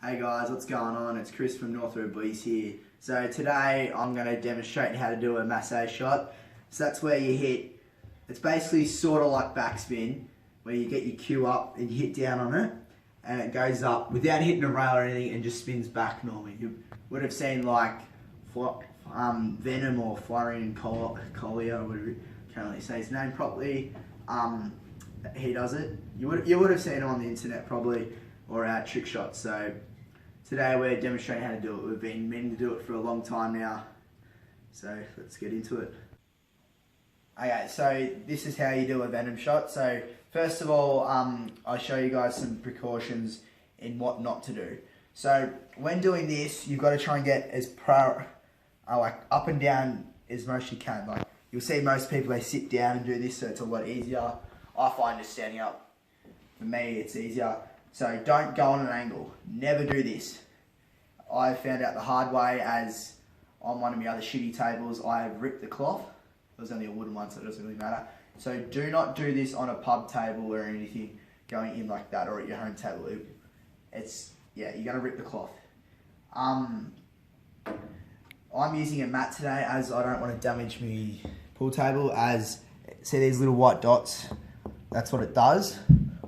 Hey guys, what's going on? It's Chris from North Road Boys here. So today I'm going to demonstrate how to do a Masse shot. So that's where you hit, it's basically sort of like backspin, where you get your cue up and you hit down on it and it goes up without hitting a rail or anything and just spins back normally. You would have seen like Venom or Florian Collier, whatever you can't really say his name properly. He does it. You would have seen him on the internet probably, or our trick shot. So today we're demonstrating how to do it. We've been meaning to do it for a long time now, so let's get into it. Okay, so this is how you do a venom shot. So first of all, I'll show you guys some precautions in what not to do. So when doing this, you've got to try and get as like up and down as much as you can. Like you'll see most people, they sit down and do this, so it's a lot easier. I find just standing up, for me, it's easier. So don't go on an angle. Never do this. I found out the hard way, as on one of my other shitty tables, I have ripped the cloth. It was only a wooden one, so it doesn't really matter. So do not do this on a pub table or anything going in like that, or at your home table. Yeah, you're gonna rip the cloth. I'm using a mat today as I don't want to damage my pool table. As see these little white dots, that's what it does.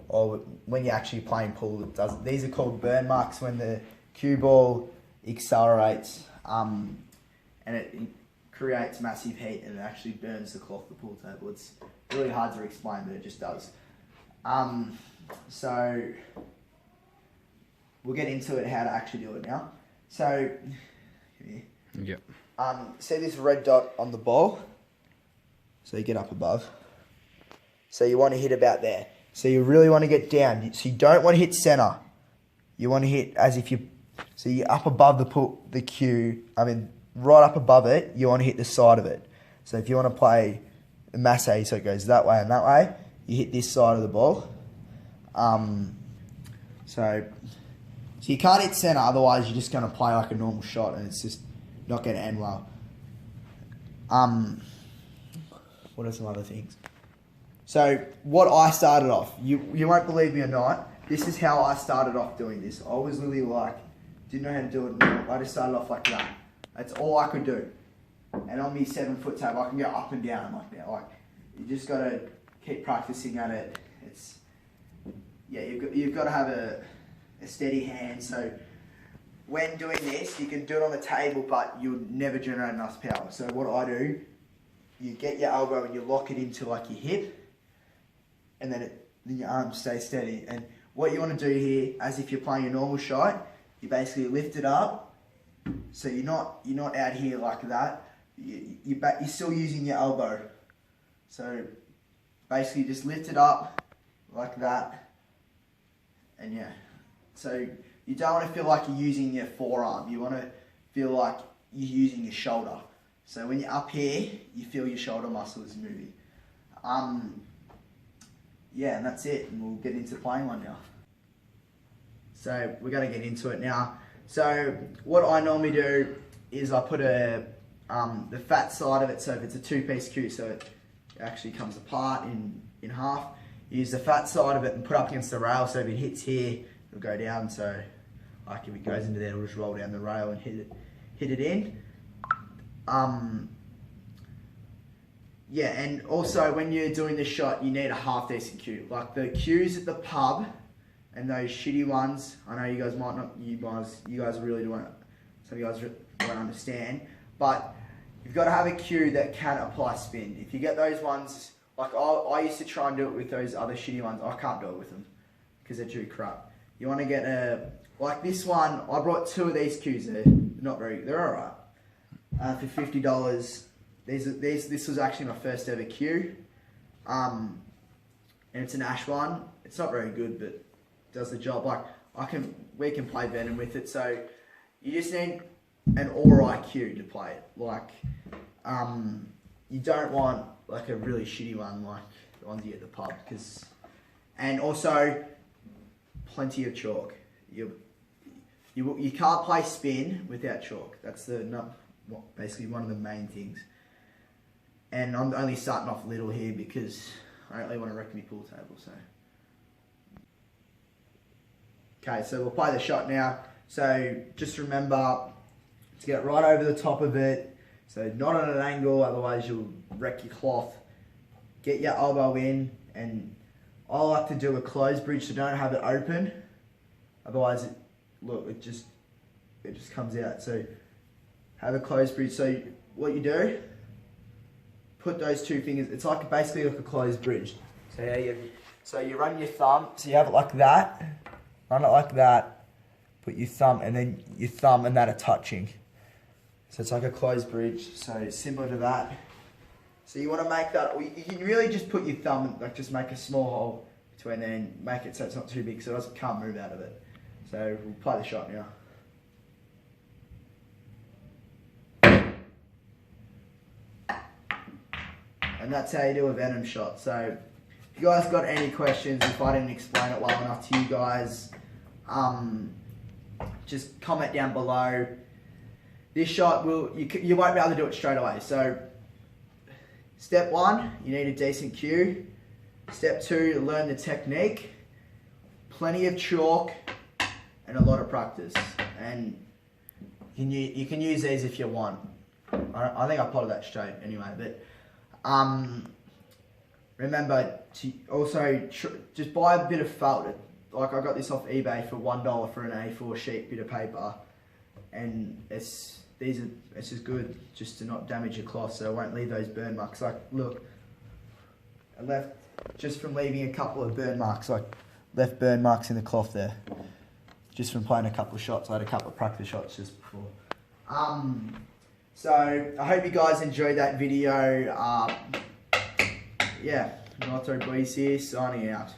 Or when you're actually playing pool, it does. These are called burn marks when the cue ball accelerates and it creates massive heat and it actually burns the cloth of the pool table. It's really hard to explain, but it just does. So we'll get into it, how to actually do it now. So, yep. See this red dot on the ball? So you get up above. So you want to hit about there. So you really want to get down. So you don't want to hit center. You want to hit as if you, so you're up above the cue. I mean, right up above it. You want to hit the side of it. So if you want to play the Masse, so it goes that way and that way, you hit this side of the ball. So you can't hit center. Otherwise, you're just going to play like a normal shot, and it's just not going to end well. What are some other things? So what I started off, you won't believe me or not, this is how I started off doing this. I was literally like, didn't know how to do it. I just started off like that. That's all I could do. And on my 7-foot table, I can go up and down like that. Like, you just got to keep practicing at it. It's, yeah, you've got to have a steady hand. So when doing this, you can do it on the table, but you'll never generate enough power. So what I do, you get your elbow and you lock it into like your hip, and then your arms stay steady. And what you want to do here, as if you're playing a normal shot, you basically lift it up. So you're not out here like that. You're still using your elbow. So basically just lift it up like that. And yeah. So you don't want to feel like you're using your forearm. You want to feel like you're using your shoulder. So when you're up here, you feel your shoulder muscles moving. Yeah, and that's it. And we'll get into playing one now. So we're going to get into it now. So what I normally do is I put the fat side of it. So if it's a 2-piece cue, so it actually comes apart in half. You use the fat side of it and put up against the rail. So if it hits here, it'll go down. So like if it goes into there, it'll just roll down the rail and hit it in. Yeah, and also when you're doing this shot, you need a half decent cue. Like the cues at the pub and those shitty ones, I know you guys might not, you guys really don't, some of you guys won't understand, but you've got to have a cue that can apply spin. If you get those ones, like I used to try and do it with those other shitty ones, I can't do it with them because they're too crap. You want to get like this one, I brought 2 of these cues, they're alright. For $50. This was actually my first ever cue, and it's an ash one. It's not very good, but it does the job. Like we can play venom with it. So you just need an alright cue to play it. Like you don't want like a really shitty one like the ones you get at the pub, and also plenty of chalk. You can't play spin without chalk. That's basically one of the main things. And I'm only starting off little here because I don't really want to wreck my pool table. So Okay, so we'll play the shot now. So just remember to get right over the top of it. So not at an angle, otherwise you'll wreck your cloth. Get your elbow in, and I like to do a closed bridge, so don't have it open. Otherwise, it just comes out. So have a closed bridge. So what you do, put those two fingers. It's like basically like a closed bridge. So you run your thumb. So you have it like that. Run it like that. Put your thumb, and then your thumb and that are touching. So it's like a closed bridge. So similar to that. So you want to make that. You can really just put your thumb, like just make a small hole between there and make it so it's not too big, so it can't move out of it. So we'll play the shot now. And that's how you do a venom shot. So if you guys got any questions, if I didn't explain it well enough to you guys, just comment down below. This shot you won't be able to do it straight away. So step 1, you need a decent cue. Step 2, learn the technique. Plenty of chalk and a lot of practice. And you can use these if you want. I think I plotted that straight anyway, but remember to also just buy a bit of felt. Like I got this off eBay for $1 for an A4 sheet bit of paper, and it's just good just to not damage your cloth, so it won't leave those burn marks. Like look, I left just from leaving a couple of burn marks, like left burn marks in the cloth there, just from playing a couple of shots. I had a couple of practice shots just before. So I hope you guys enjoyed that video. Yeah, Naruto Boys here, signing out.